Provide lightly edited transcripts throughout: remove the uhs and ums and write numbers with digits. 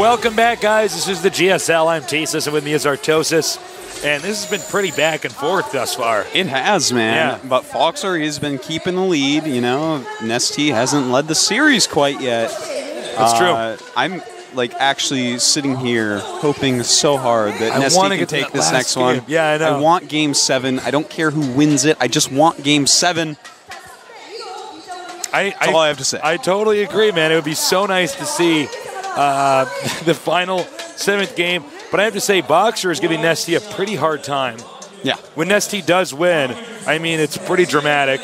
Welcome back, guys. This is the GSL. I'm TvZ, and with me is Artosis. And this has been pretty back and forth thus far. It has, man. Yeah. But Foxer has been keeping the lead. You know, NesTea hasn't led the series quite yet. That's true. I'm like actually sitting here hoping so hard that NesTea can take this next one. Yeah, I know. I want Game 7. I don't care who wins it. I just want Game 7. That's all I have to say. I totally agree, man. It would be so nice to see the final 7th game. But I have to say, Boxer is giving NesTea a pretty hard time. Yeah. When NesTea does win, I mean, it's pretty dramatic.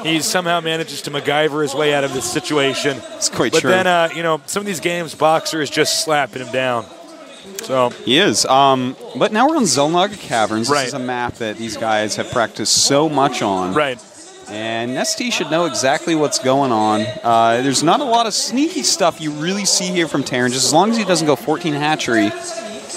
He somehow manages to MacGyver his way out of this situation. It's quite true. But then, you know, some of these games, Boxer is just slapping him down. So he is. But now we're on Zelnaga Caverns. This Right. is a map that these guys have practiced so much on. Right. And NesTea should know exactly what's going on. There's not a lot of sneaky stuff you really see here from Terran. Just as long as he doesn't go 14 hatchery,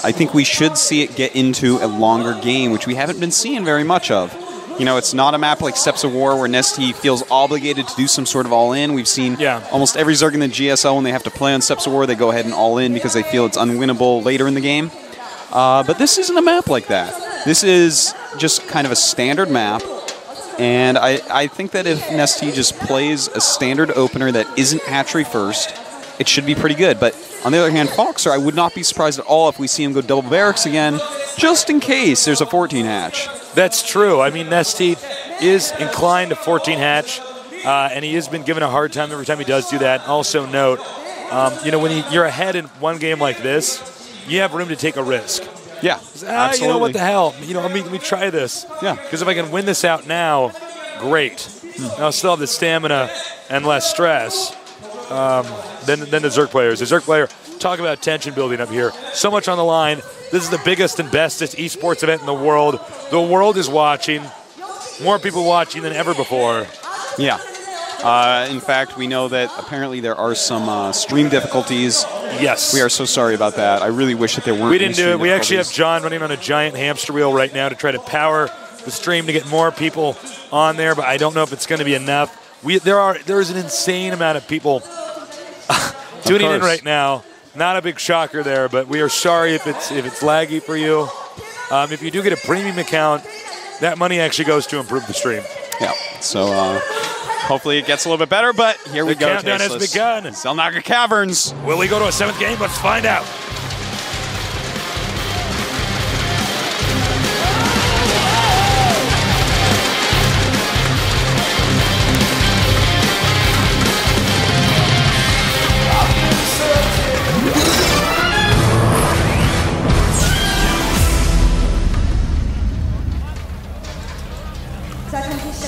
I think we should see it get into a longer game, which we haven't been seeing very much of. You know, it's not a map like Steps of War where NesTea feels obligated to do some sort of all-in. We've seen almost every Zerg in the GSL, when they have to play on Steps of War, they go ahead and all-in because they feel it's unwinnable later in the game. But this isn't a map like that. This is just kind of a standard map. And I think that if NesTea just plays a standard opener that isn't hatchery first, it should be pretty good. But on the other hand, Foxer, I would not be surprised at all if we see him go double barracks again, just in case there's a 14 hatch. That's true. I mean, NesTea is inclined to 14 hatch, and he has been given a hard time every time he does do that. Also note, you know, when you're ahead in one game like this, you have room to take a risk. Yeah, absolutely. You know, what the hell? You know, let me try this. Yeah. Because if I can win this out now, great. I'll still have the stamina and less stress than the Zerg players. The Zerg player, talk about tension building up here. So much on the line. This is the biggest and bestest esports event in the world. The world is watching. More people watching than ever before. Yeah. In fact, we know that apparently there are some stream difficulties. Yes. We are so sorry about that. I really wish that there weren't. We didn't do it. We actually have John running on a giant hamster wheel right now to try to power the stream to get more people on there, but I don't know if it's going to be enough. There's an insane amount of people tuning in right now. Not a big shocker there, but we are sorry if it's laggy for you. If you do get a premium account, that money actually goes to improve the stream. Yeah. So hopefully it gets a little bit better, but here we go. The countdown has begun. Zelnaga Caverns. Will we go to a 7th game? Let's find out.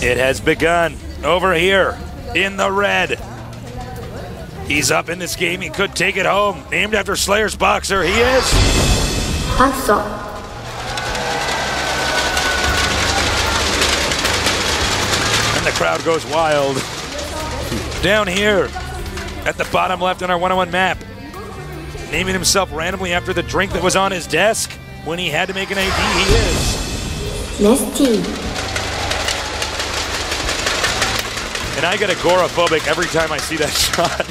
It has begun over here in the red. He's up in this game. He could take it home. Named after Slayer's Boxer. He is. Awesome. And the crowd goes wild. Down here at the bottom left on our 101 map, naming himself randomly after the drink that was on his desk when he had to make an AD, he is. NesTea. And I get agoraphobic every time I see that shot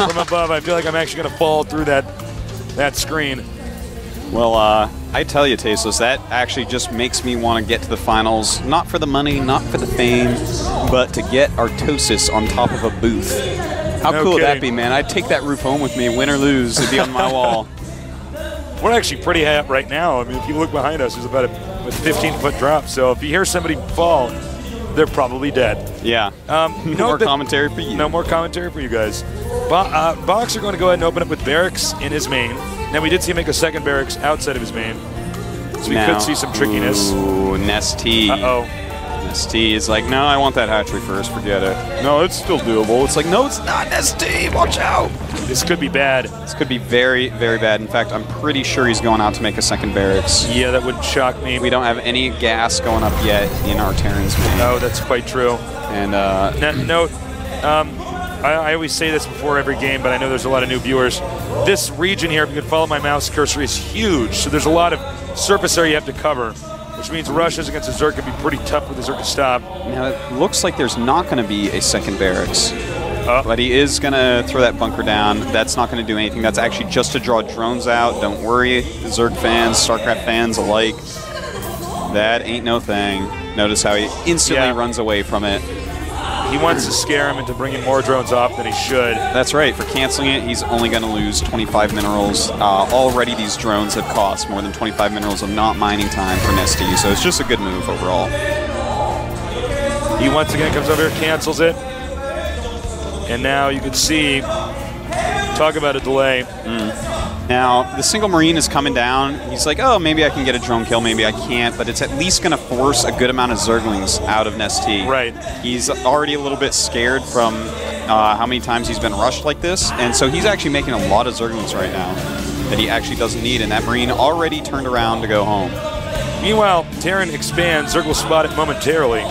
from above. I feel like I'm actually going to fall through that screen. Well, I tell you, Tasteless, that actually just makes me want to get to the finals, not for the money, not for the fame, but to get Artosis on top of a booth. How cool would that be, man? I'd take that roof home with me, win or lose, it'd be on my wall. We're actually pretty high up right now. I mean, if you look behind us, there's about a 15-foot drop. So if you hear somebody fall, they're probably dead. Yeah. You No more commentary for you. No more commentary for you guys. Box are going to go ahead and open up with barracks in his main. Now, we did see him make a second barracks outside of his main. So we could see some trickiness. Ooh, NesTea. Uh-oh. NesTea is like, no, I want that hatchery first. Forget it. No, it's still doable. It's like, no, it's not NesTea. Watch out. This could be bad. This could be very, very bad. In fact, I'm pretty sure he's going out to make a second barracks. Yeah, that wouldn't shock me. We don't have any gas going up yet in our Terran's main. No, that's quite true. And note, I always say this before every game, but I know there's a lot of new viewers. This region here, if you can follow my mouse cursor, is huge. So there's a lot of surface area you have to cover, which means rushes against a Zerg can be pretty tough with the Zerg to stop. Now, it looks like there's not going to be a second barracks. But he is going to throw that bunker down. That's not going to do anything. That's actually just to draw drones out. Don't worry, Zerg fans, StarCraft fans alike. That ain't no thing. Notice how he instantly runs away from it. He wants to scare him into bringing more drones off than he should. That's right. For canceling it, he's only going to lose 25 minerals. Already these drones have cost more than 25 minerals of not mining time for NesTea, so it's just a good move overall. He once again comes over here, cancels it. And now you can see, talk about a delay. Now, the single Marine is coming down. He's like, oh, maybe I can get a drone kill, maybe I can't, but it's at least going to force a good amount of Zerglings out of NesTea. Right. He's already a little bit scared from how many times he's been rushed like this, and so he's actually making a lot of Zerglings right now that he actually doesn't need, and that Marine already turned around to go home. Meanwhile, Terran expands. Zerg will spot it momentarily.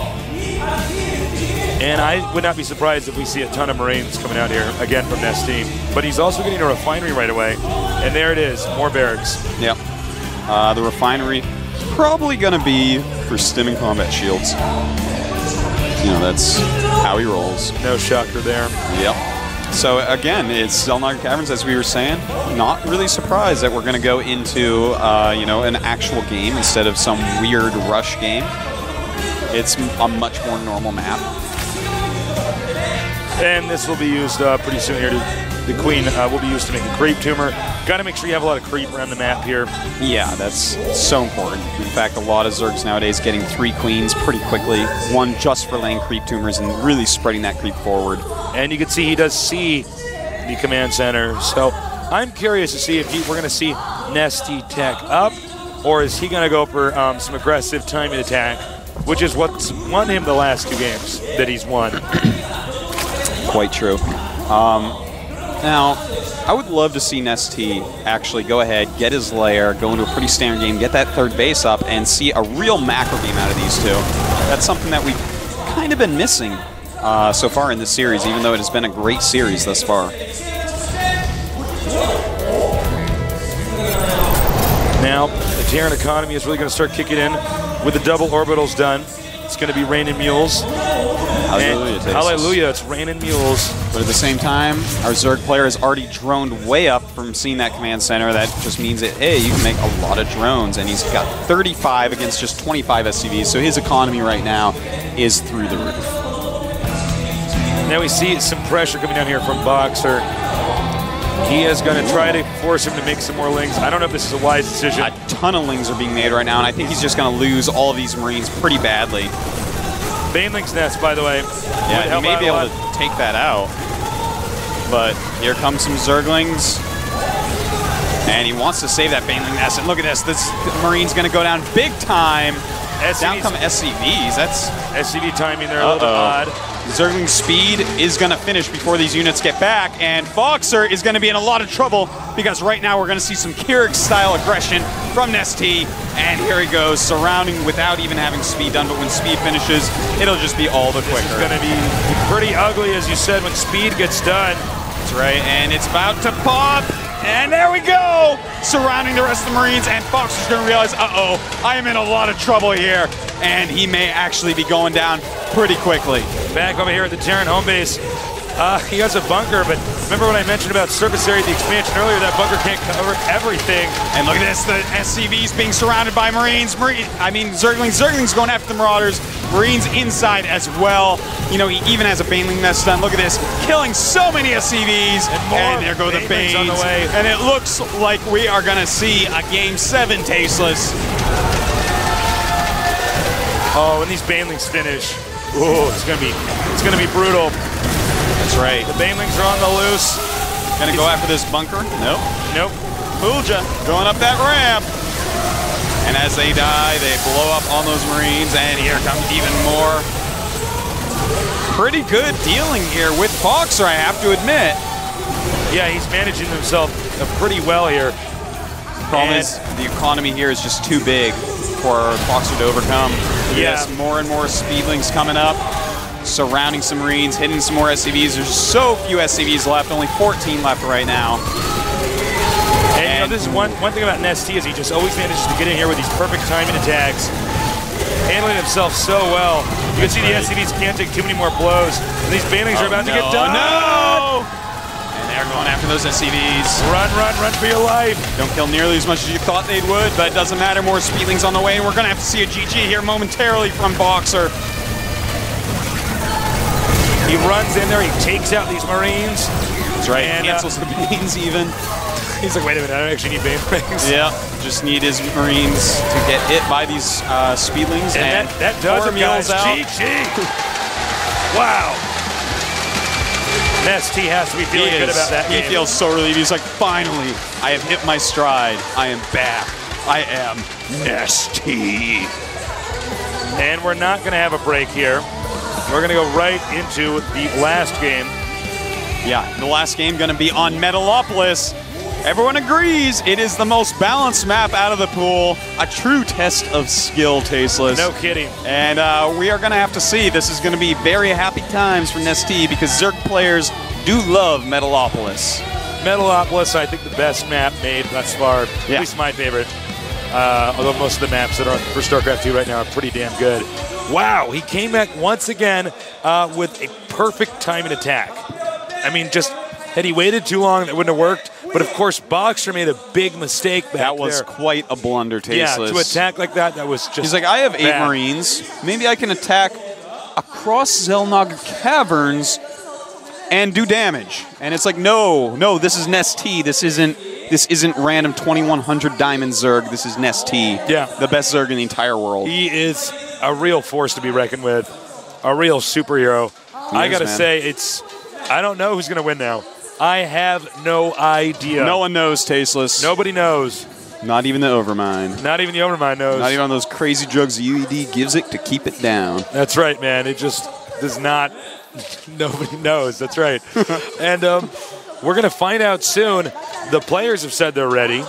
And I would not be surprised if we see a ton of Marines coming out here, again, from NesTea. But he's also getting a refinery right away. And there it is, more barracks. Yep. The refinery probably going to be for stimming combat shields. You know, that's how he rolls. No shocker there. Yep. So, again, it's Zelnaga Caverns, as we were saying. Not really surprised that we're going to go into, you know, an actual game instead of some weird rush game. It's a much more normal map. And this will be used pretty soon here. The Queen will be used to make a creep tumor. Got to make sure you have a lot of creep around the map here. Yeah, that's so important. In fact, a lot of Zergs nowadays getting 3 queens pretty quickly. One just for laying creep tumors and really spreading that creep forward. And you can see he does see the command center. So I'm curious to see if we're going to see NesTea tech up, or is he going to go for some aggressive timing attack, which is what's won him the last 2 games that he's won. Quite true. Now, I would love to see NesTea actually go ahead, get his lair, go into a pretty standard game, get that 3rd base up, and see a real macro game out of these 2. That's something that we've kind of been missing so far in this series, even though it has been a great series thus far. Now, the Terran economy is really going to start kicking in with the double orbitals done. It's going to be raining mules. Hallelujah, hallelujah, it's raining mules. But at the same time, our Zerg player has already droned way up from seeing that command center. That just means that, hey, you can make a lot of drones. And he's got 35 against just 25 SCVs. So his economy right now is through the roof. Now we see some pressure coming down here from Boxer. He is going to try to force him to make some more lings. I don't know if this is a wise decision. A ton of lings are being made right now, and I think he's just going to lose all of these Marines pretty badly. Baneling's nest, by the way. Yeah, he may be able to take that out. But here comes some Zerglings. And he wants to save that Baneling nest. And look at this. This Marine's going to go down big time. Down come SCVs. That's SCV timing there a little bit odd. Zergling speed is going to finish before these units get back, and Boxer is going to be in a lot of trouble because right now we're going to see some Keurig-style aggression from NesTea, and here he goes, surrounding without even having speed done, but when speed finishes, it'll just be all the quicker. It's going to be pretty ugly, as you said, when speed gets done. That's right, and it's about to pop, and there we go! Surrounding the rest of the Marines, and Boxer's going to realize, uh-oh, I am in a lot of trouble here, and he may actually be going down pretty quickly. Back over here at the Terran home base. He has a bunker, but remember what I mentioned about surface area, the expansion earlier, that bunker can't cover everything. And look at this, the SCVs being surrounded by Marines. Zerglings going after the Marauders. Marines inside as well. You know, he even has a Baneling nest done. Look at this, killing so many SCVs. And there go the Banes. On the way. And it looks like we are going to see a Game 7 tasteless. Oh, when these Banelings finish, Ooh, it's gonna be brutal. That's right. The banelings are on the loose. Gonna go after this bunker? Nope. Nope. Fooled ya. Going up that ramp. And as they die, they blow up on those Marines, and here comes even more. Pretty good dealing here with Boxer, I have to admit. Yeah, he's managing himself pretty well here. Problem is, the economy here is just too big for Boxer to overcome. Yeah. Yes, more and more speedlings coming up, surrounding some Marines, hitting some more SCVs. There's so few SCVs left, only 14 left right now. And you know, this is one thing about NesTea is he just always manages to get in here with these perfect timing attacks, handling himself so well. You can see the SCVs can't take too many more blows, and these banelings are about to get done. No! And they're going after those SCVs. Run for your life. Don't kill nearly as much as you thought they would, but it doesn't matter. More speedlings on the way, and we're going to have to see a GG here momentarily from Boxer. He runs in there, he takes out these Marines. That's right, and cancels the Banes even. He's like, wait a minute, I don't actually need banelings. Yeah, just need his Marines to get hit by these speedlings. And that does it, guys. GG. Wow. NesTea has to be feeling good about that game. He feels so relieved. He's like, finally, I have hit my stride. I am back. I am NesTea. And we're not going to have a break here. We're going to go right into the last game. Yeah, the last game going to be on Metalopolis. Everyone agrees it is the most balanced map out of the pool. A true test of skill, Tasteless. No kidding. And we are going to have to see. This is going to be very happy times for NesTea because Zerg players do love Metalopolis. Metalopolis, I think the best map made thus far. Yeah. At least my favorite. Although most of the maps that are for StarCraft II right now are pretty damn good. Wow, he came back once again with a perfect timing attack. I mean, just had he waited too long, that wouldn't have worked. But of course, Boxer made a big mistake back there. That was quite a blunder, Tasteless. Yeah, to attack like that was just He's like, I have 8 bad. Marines. Maybe I can attack across Zelnog Caverns and do damage. And it's like, no, this is NesTea. This isn't random 2100 Diamond Zerg. This is NesTea. Yeah. The best Zerg in the entire world. He is a real force to be reckoned with, a real superhero. I got to say, I don't know who's going to win now. I have no idea. No one knows, Tasteless. Nobody knows. Not even the Overmind. Not even the Overmind knows. Not even on those crazy drugs the UED gives it to keep it down. That's right, man. It just does not. Nobody knows. That's right. And we're going to find out soon. The players have said they're ready.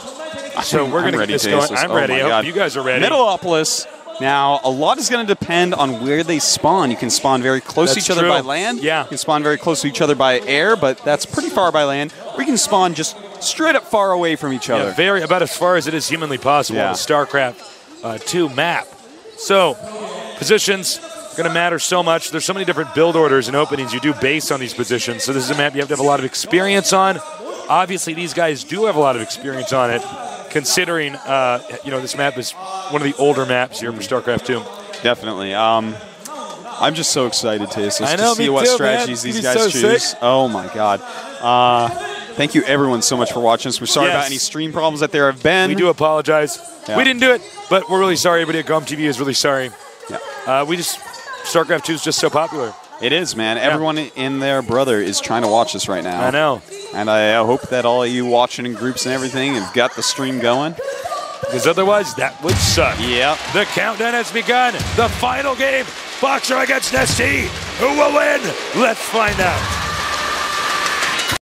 So we're going to get this going. I'm ready. I hope you guys are ready. Metalopolis. Now, a lot is going to depend on where they spawn. You can spawn very close to each other by land. Yeah. You can spawn very close to each other by air, but that's pretty far by land. Or you can spawn just straight up far away from each other. Yeah, about as far as it is humanly possible on the StarCraft II map. So, positions going to matter so much. There's so many different build orders and openings you do based on these positions. So this is a map you have to have a lot of experience on. Obviously, these guys do have a lot of experience on it, considering this map is one of the older maps here for StarCraft II. Definitely. I'm just so excited, Tasteless, to see what strategies these guys choose. Sick. Oh my God. Thank you everyone so much for watching us. We're sorry about any stream problems that there have been. We do apologize. Yeah. We didn't do it, but we're really sorry. Everybody at GOMTV is really sorry. Yeah. StarCraft II is just so popular. It is, man. Yeah. Everyone in their brother is trying to watch this right now. I know. And I hope that all of you watching in groups and everything have got the stream going. Because otherwise, that would suck. Yep. The countdown has begun. The final game, Boxer against NesTea. Who will win? Let's find out.